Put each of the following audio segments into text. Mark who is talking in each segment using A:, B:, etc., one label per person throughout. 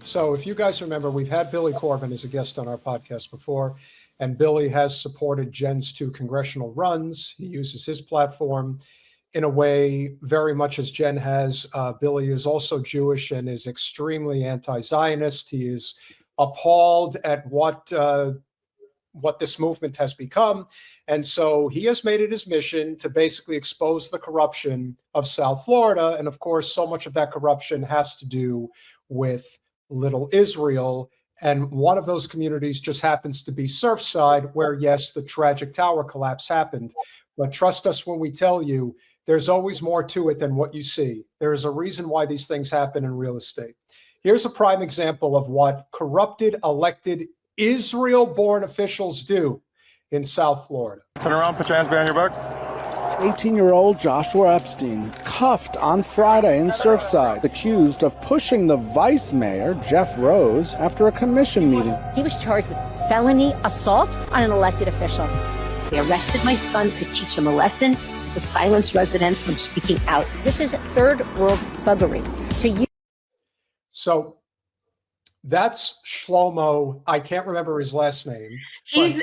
A: So if you guys remember, we've had Billy Corben as a guest on our podcast before, and Billy has supported Jen's 2 congressional runs. He uses his platform in a way very much as Jen has. Billy is also Jewish and is extremely anti-Zionist. He is appalled at what this movement has become. And so he has made it his mission to basically expose the corruption of South Florida. And of course, so much of that corruption has to do with Little Israel. And one of those communities just happens to be Surfside, where, yes, the tragic tower collapse happened. But trust us when we tell you, there's always more to it than what you see. There is a reason why these things happen in real estate. Here's a prime example of what corrupted, elected, Israel-born officials do in South Florida.
B: Turn around, put your hands behind your back.
C: 18-year-old Joshua Epstein, cuffed on Friday in Surfside, accused of pushing the vice mayor, Jeff Rose, after a commission meeting.
D: He was charged with felony assault on an elected official.
E: They arrested my son to teach him a lesson, to silence residents from speaking out.
D: This is third world thuggery.
A: So that's Shlomo. I can't remember his last name.
F: He was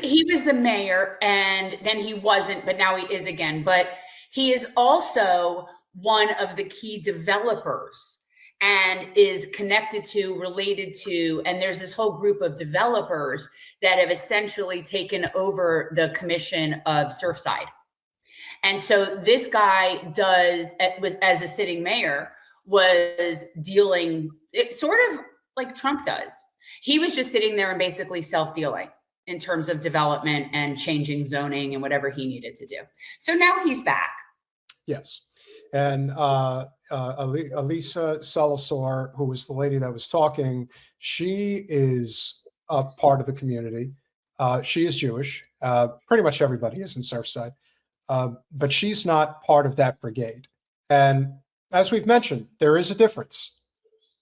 F: the mayor, and then he wasn't, but now he is again. But he is also one of the key developers and is connected to, related to, and there's this whole group of developers that have essentially taken over the commission of Surfside. And so this guy as a sitting mayor, was dealing it sort of like Trump does. He was just sitting there and basically self-dealing in terms of development and changing zoning and whatever he needed to do. So now he's back.
A: Yes. And Elisa Salazar, who was the lady that was talking, she is a part of the community. She is Jewish. Pretty much everybody is in Surfside. But she's not part of that brigade. And as we've mentioned, there is a difference.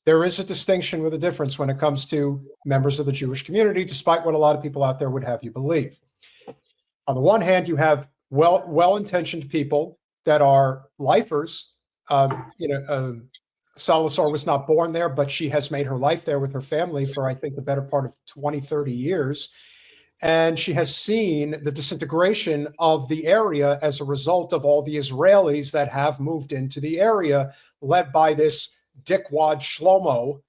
A: There is a distinction with a difference when it comes to members of the Jewish community, despite what a lot of people out there would have you believe. On the one hand, you have well-intentioned people that are lifers. Salazar was not born there, but she has made her life there with her family for, I think, the better part of 20, 30 years. And she has seen the disintegration of the area as a result of all the Israelis that have moved into the area, led by this dickwad Shlomo.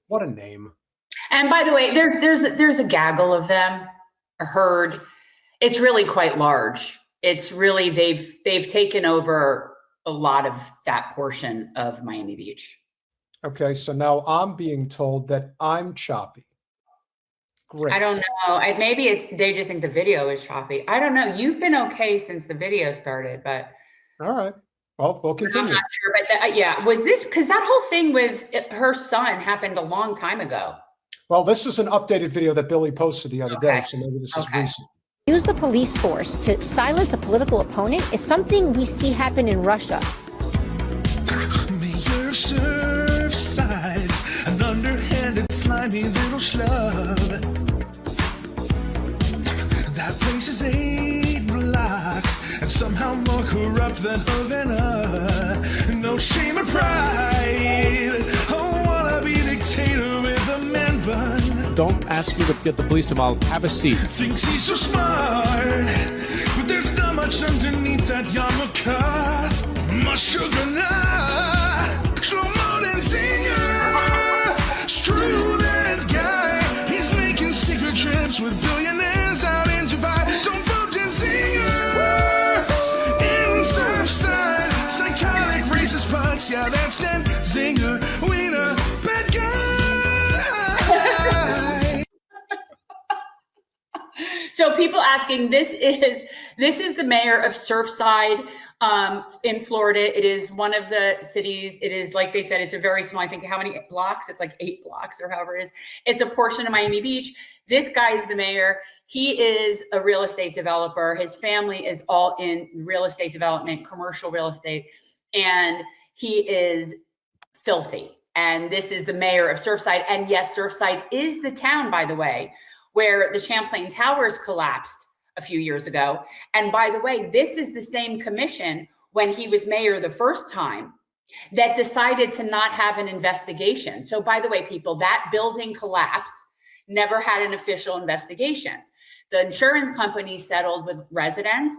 A: What a name.
F: And by the way, there's a gaggle of them, a herd. It's really quite large. It's really, they've taken over a lot of that portion of Miami Beach.
A: Okay, so now I'm being told that I'm choppy. Great.
F: I don't know. Maybe they just think the video is choppy. I don't know. You've been okay since the video started, but.
A: All right. Well, we'll continue.
F: I'm not sure, but yeah. Was this, because that whole thing with her son happened a long time ago.
A: Well, this is an updated video that Billy posted the other day, so maybe this is recent.
D: Use the police force to silence a political opponent is something we see happen in Russia.
G: Mayor Surfside's an underhanded, slimy little schlub. That place is 8 blocks and somehow more corrupt than Havana. No shame or pride. I wanna be dictator with a man bun.
H: Don't ask me to get the police involved. Have a seat.
G: Thinks he's so smart, but there's not much underneath that yarmulke. My sugar nah, Shlomo and Zinger. Screw that guy. He's making secret trips with billionaires out in Dubai. Don't vote in Zinger. In Surfside, psychotic racist parts. Yeah, that's that Zinger. Wiener, bad guy.
F: So people asking, this is the mayor of Surfside in Florida. It is one of the cities. It is, like they said, it's a very small, I think how many blocks? It's like 8 blocks or however it is. It's a portion of Miami Beach. This guy is the mayor. He is a real estate developer. His family is all in real estate development, commercial real estate, and he is filthy. And this is the mayor of Surfside. And yes, Surfside is the town, by the way, where the Champlain Towers collapsed a few years ago. And by the way, this is the same commission when he was mayor the first time that decided to not have an investigation. So by the way, people, that building collapse never had an official investigation. The insurance company settled with residents,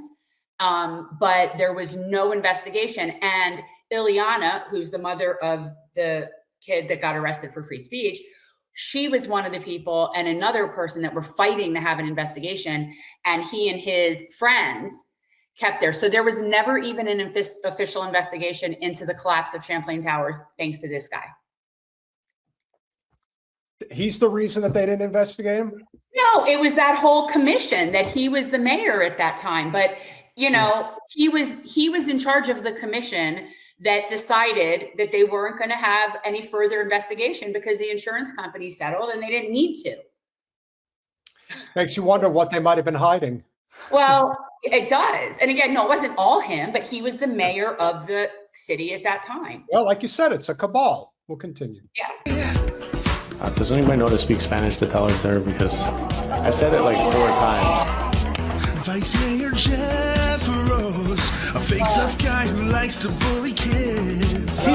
F: but there was no investigation. And Ileana, who's the mother of the kid that got arrested for free speech, she was one of the people and another person that were fighting to have an investigation. And he and his friends kept there. So there was never even an official investigation into the collapse of Champlain Towers, thanks to this guy.
A: He's the reason that they didn't investigate him?
F: No, it was that whole commission that he was the mayor at that time. But, you know, he was in charge of the commission that decided that they weren't going to have any further investigation because the insurance company settled and they didn't need to.
A: Makes you wonder what they might have been hiding.
F: Well, it does. And again, no, it wasn't all him, but he was the mayor of the city at that time.
A: Well, like you said, it's a cabal. We'll continue.
F: Yeah.
B: Does anybody know to speak Spanish to tell her there? Because I've said it like 4 times.
G: Vice Mayor Jeff Rose, a fake tough guy who likes to bully kids.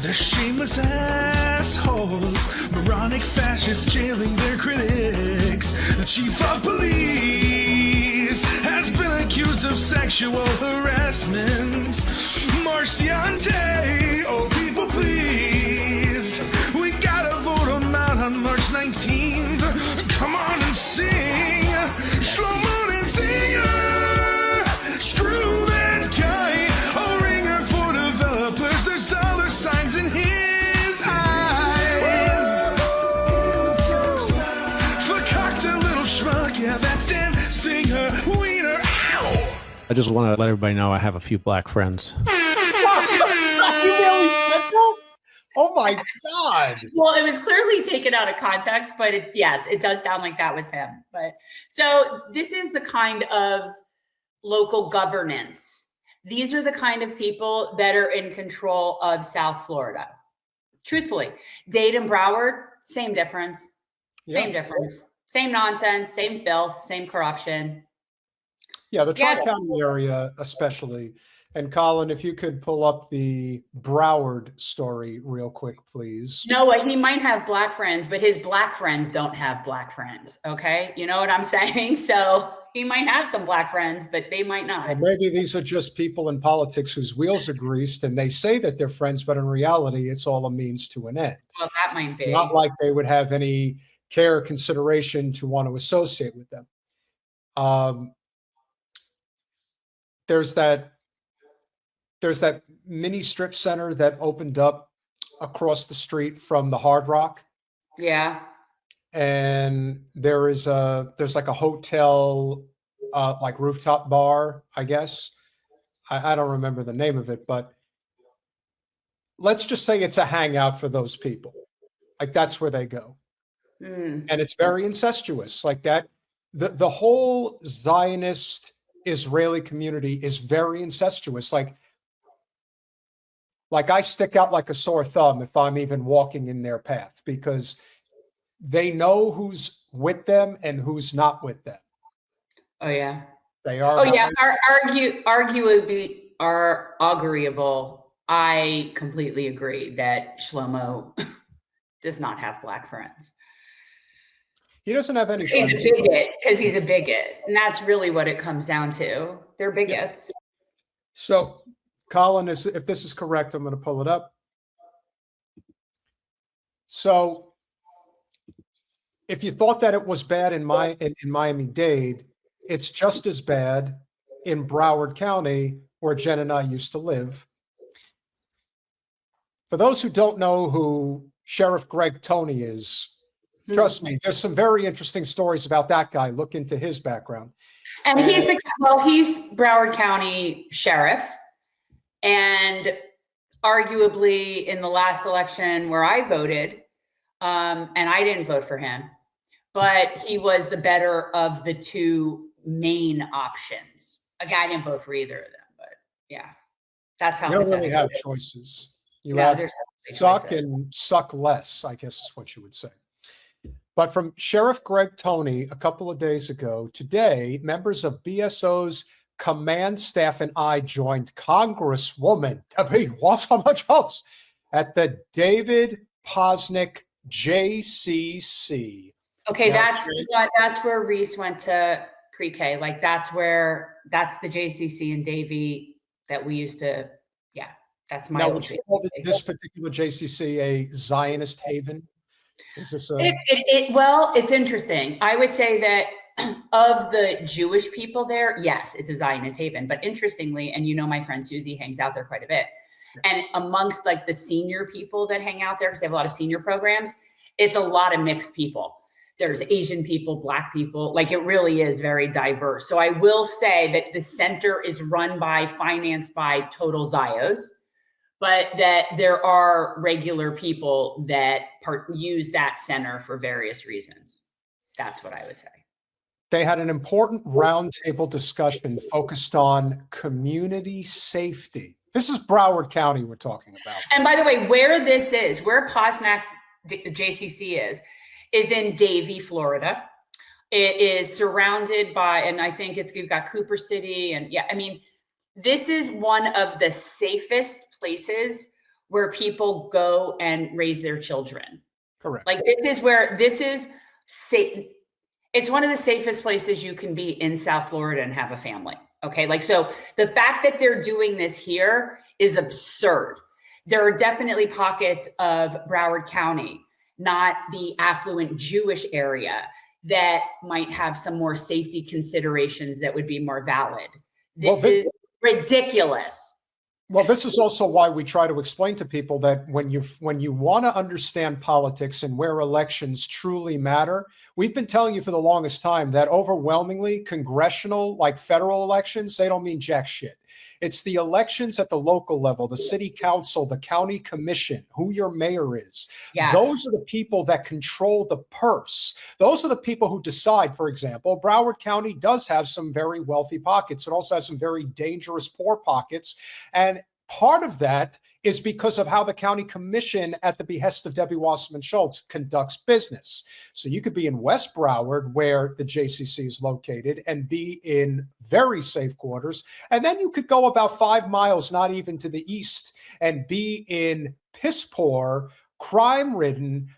G: They're shameless assholes, moronic fascists jailing their critics. The chief of police has been accused of sexual harassment. Marciante, oh people please, we gotta vote him out on March 19th. Come on and sing, Shlomo and Singer. Screw that guy, a ringer for developers. There's dollar signs in his eyes. Fuck a little schmuck, yeah, that's Dan Singer. Wiener, ow.
H: I just want to let everybody know I have a few black friends.
A: You really said that? Oh my God.
F: Well, it was clearly taken out of context, but yes, it does sound like that was him. But so this is the kind of local governance. These are the kind of people that are in control of South Florida. Truthfully, Dade and Broward, same difference. Same difference. Same nonsense, same filth, same corruption.
A: Yeah, the Tri-County area especially. And Colin, if you could pull up the Broward story real quick, please.
F: No, he might have black friends, but his black friends don't have black friends. Okay. You know what I'm saying? So he might have some black friends, but they might not.
A: Well, maybe these are just people in politics whose wheels are greased and they say that they're friends, but in reality, it's all a means to an end.
F: Well, that might be.
A: Not like they would have any care or consideration to want to associate with them. There's that mini strip center that opened up across the street from the Hard Rock.
F: Yeah.
A: And there's like a hotel, like rooftop bar, I guess. I don't remember the name of it, but let's just say it's a hangout for those people. Like that's where they go. And it's very incestuous like that. The whole Zionist Israeli community is very incestuous. Like I stick out like a sore thumb if I'm even walking in their path because they know who's with them and who's not with them.
F: Oh yeah.
A: They are.
F: Oh yeah. Arguably are agreeable. I completely agree that Shlomo does not have black friends.
A: He doesn't have any
F: He's
A: friends.
F: a bigot because he's a bigot. And that's really what it comes down to. They're bigots.
A: So Colin, if this is correct, I'm going to pull it up. So if you thought that it was bad in Miami-Dade, it's just as bad in Broward County, where Jen and I used to live. For those who don't know who Sheriff Greg Toney is, trust me, there's some very interesting stories about that guy. Look into his background.
F: And he's Broward County Sheriff. And arguably in the last election where I voted, and I didn't vote for him, but he was the better of the two main options. Again, I didn't vote for either of them, but yeah, that's how.
A: You don't really have choices. You have suck and suck less, I guess is what you would say. But from Sheriff Greg Toney a couple of days ago, today, members of BSO's command staff and I joined Congresswoman Debbie Wasserman Schultz at the David Posnick JCC.
F: Okay,
A: Now,
F: that's where Reese went to pre-K. Like that's the JCC in Davie that we used to. Yeah, that's my.
A: Now,
F: old
A: would you
F: JCC.
A: call this particular JCC a Zionist haven? Is this a?
F: Well, it's interesting. I would say that of the Jewish people there, yes, it's a Zionist haven. But interestingly, and my friend Susie hangs out there quite a bit. And amongst like the senior people that hang out there, because they have a lot of senior programs, it's a lot of mixed people. There's Asian people, Black people, like it really is very diverse. So I will say that the center is financed by total Zios, but that there are regular people that use that center for various reasons. That's what I would say.
A: They had an important roundtable discussion focused on community safety. This is Broward County we're talking about.
F: And by the way, where Posnack JCC is in Davie, Florida. It is surrounded by, and I think you've got Cooper City. And yeah, I mean, this is one of the safest places where people go and raise their children.
A: Correct.
F: Like this is safe. It's one of the safest places you can be in South Florida and have a family. Okay. Like, so the fact that they're doing this here is absurd. There are definitely pockets of Broward County, not the affluent Jewish area, that might have some more safety considerations that would be more valid. This is ridiculous.
A: Well, this is also why we try to explain to people that when you want to understand politics and where elections truly matter, we've been telling you for the longest time that overwhelmingly congressional, like federal elections, they don't mean jack shit. It's the elections at the local level, the city council, the county commission, who your mayor is.
F: Yeah.
A: Those are the people that control the purse. Those are the people who decide. For example, Broward County does have some very wealthy pockets. It also has some very dangerous poor pockets. And part of that is because of how the county commission, at the behest of Debbie Wasserman Schultz, conducts business. So you could be in West Broward, where the JCC is located, and be in very safe quarters. And then you could go about 5 miles, not even to the east, and be in piss poor, crime-ridden,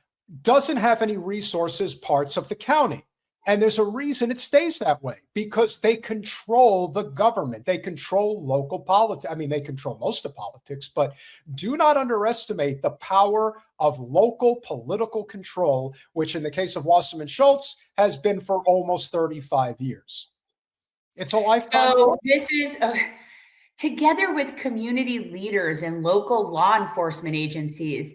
A: doesn't have any resources parts of the county. And there's a reason it stays that way, because they control the government. They control local politics. I mean, they control most of politics, but do not underestimate the power of local political control, which in the case of Wasserman Schultz has been for almost 35 years. It's a lifetime.
F: So this is, together with community leaders and local law enforcement agencies,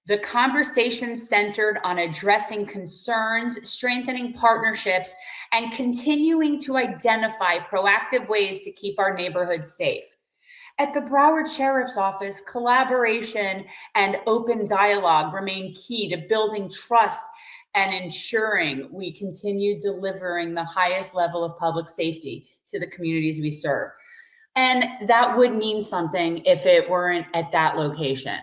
F: the conversation centered on addressing concerns, strengthening partnerships, and continuing to identify proactive ways to keep our neighborhoods safe. At the Broward Sheriff's Office, collaboration and open dialogue remain key to building trust and ensuring we continue delivering the highest level of public safety to the communities we serve. And that would mean something if it weren't at that location.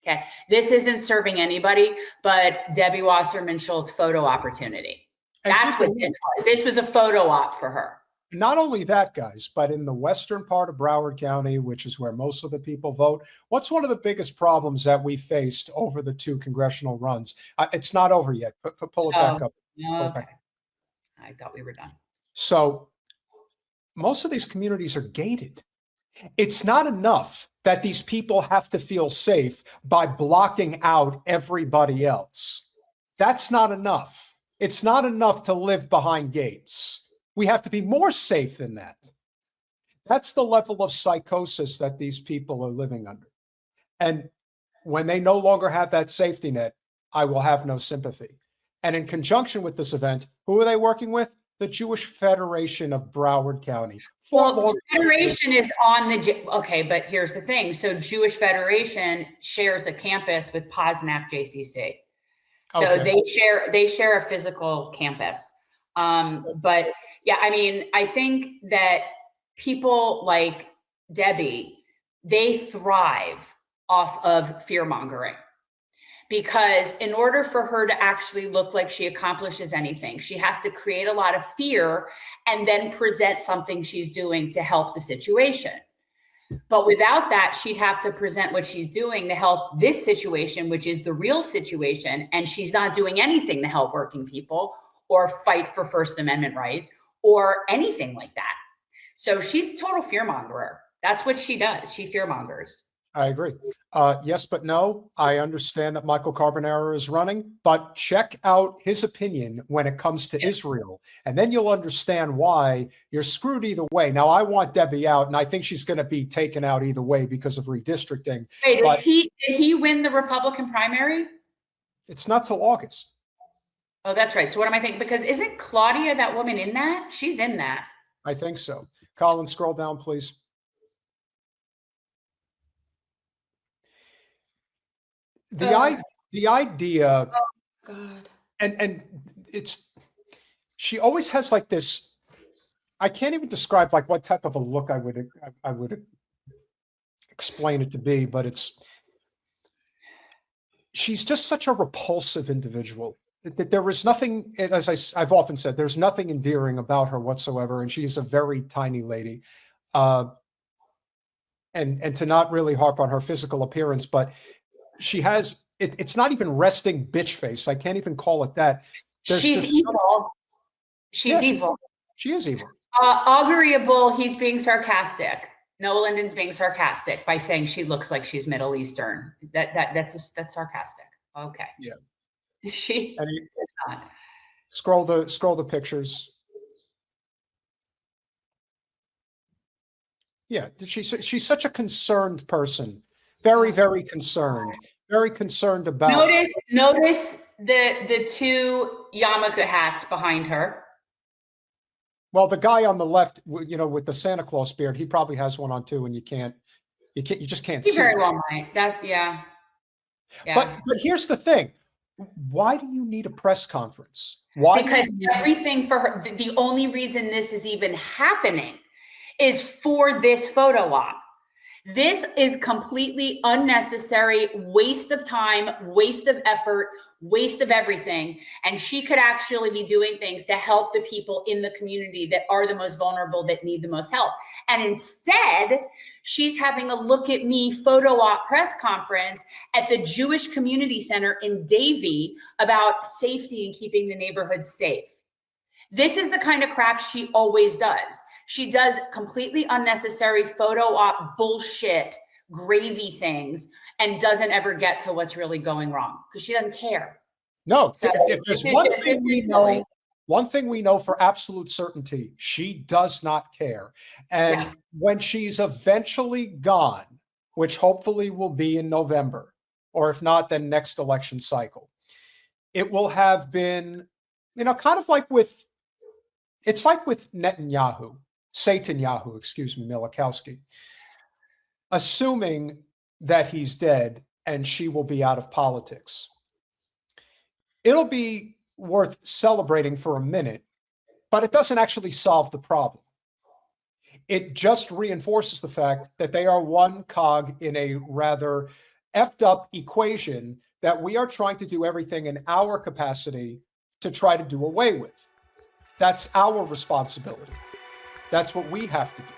F: Okay, this isn't serving anybody but Debbie Wasserman Schultz photo opportunity. That's what this was. This was a photo op for her.
A: Not only that, guys, but in the western part of Broward County, which is where most of the people vote, what's one of the biggest problems that we faced over the 2 congressional runs? It's not over yet. Pull it back up.
F: Okay. I thought we were done.
A: So most of these communities are gated. It's not enough that these people have to feel safe by blocking out everybody else. That's not enough. It's not enough to live behind gates. We have to be more safe than that. That's the level of psychosis that these people are living under. And when they no longer have that safety net, I will have no sympathy. And in conjunction with this event, who are they working with? The Jewish Federation of Broward County.
F: Well, Federation is on the, okay, but here's the thing. So Jewish Federation shares a campus with Posnack JCC. So
A: Okay.
F: they share a physical campus. But yeah, I mean, I think that people like Debbie, they thrive off of fear-mongering. because in order for her to actually look like she accomplishes anything, she has to create a lot of fear and then present something she's doing to help the situation. But without that, she'd have to present what she's doing to help this situation, which is the real situation. And she's not doing anything to help working people or fight for First Amendment rights or anything like that. So she's a total fearmongerer. That's what she does. She fearmongers.
A: I agree. Yes, but no. I understand that Michael Carbonaro is running, but check out his opinion when it comes to Israel, and then you'll understand why you're screwed either way. Now, I want Debbie out, and I think she's going to be taken out either way because of redistricting.
F: Wait, did he win the Republican primary?
A: It's not till August.
F: Oh, that's right. So what am I thinking? Because isn't Claudia that woman in that? She's in that.
A: I think so. Colin, scroll down, please. The idea,
F: oh, God.
A: and she always has like this, I can't even describe like what type of a look I would explain it to be, but she's just such a repulsive individual that there is nothing, as I've often said, there's nothing endearing about her whatsoever. And she's a very tiny lady. And to not really harp on her physical appearance, but she has, it's not even resting bitch face. I can't even call it that.
F: She's evil. She's evil.
A: She is evil.
F: Agreeable, he's being sarcastic. Noah Linden's being sarcastic by saying she looks like she's Middle Eastern. That's sarcastic. Okay.
A: Yeah.
F: It's not.
A: Scroll the pictures. Yeah, she's such a concerned person. Very, very concerned. Very concerned about.
F: Notice the two yarmulke hats behind her.
A: Well, the guy on the left, with the Santa Claus beard, he probably has one on too, and you just can't see.
F: He very well might. Yeah.
A: But here's the thing: why do you need a press conference?
F: Because everything for her. The only reason this is even happening is for this photo op. This is completely unnecessary, waste of time, waste of effort, waste of everything. And she could actually be doing things to help the people in the community that are the most vulnerable, that need the most help. And instead, she's having a look at me photo op press conference at the Jewish Community Center in Davie about safety and keeping the neighborhood safe. This is the kind of crap she always does. She does completely unnecessary photo op bullshit, gravy things, and doesn't ever get to what's really going wrong because she doesn't care.
A: No, so if there's one thing we know for absolute certainty, she does not care. And when she's eventually gone, which hopefully will be in November, or if not, then next election cycle, it will have been, kind of like with Netanyahu. Satanyahu, excuse me, Milikowski, assuming that he's dead and she will be out of politics. It'll be worth celebrating for a minute, but it doesn't actually solve the problem. It just reinforces the fact that they are one cog in a rather effed up equation that we are trying to do everything in our capacity to try to do away with. That's our responsibility. That's what we have to do.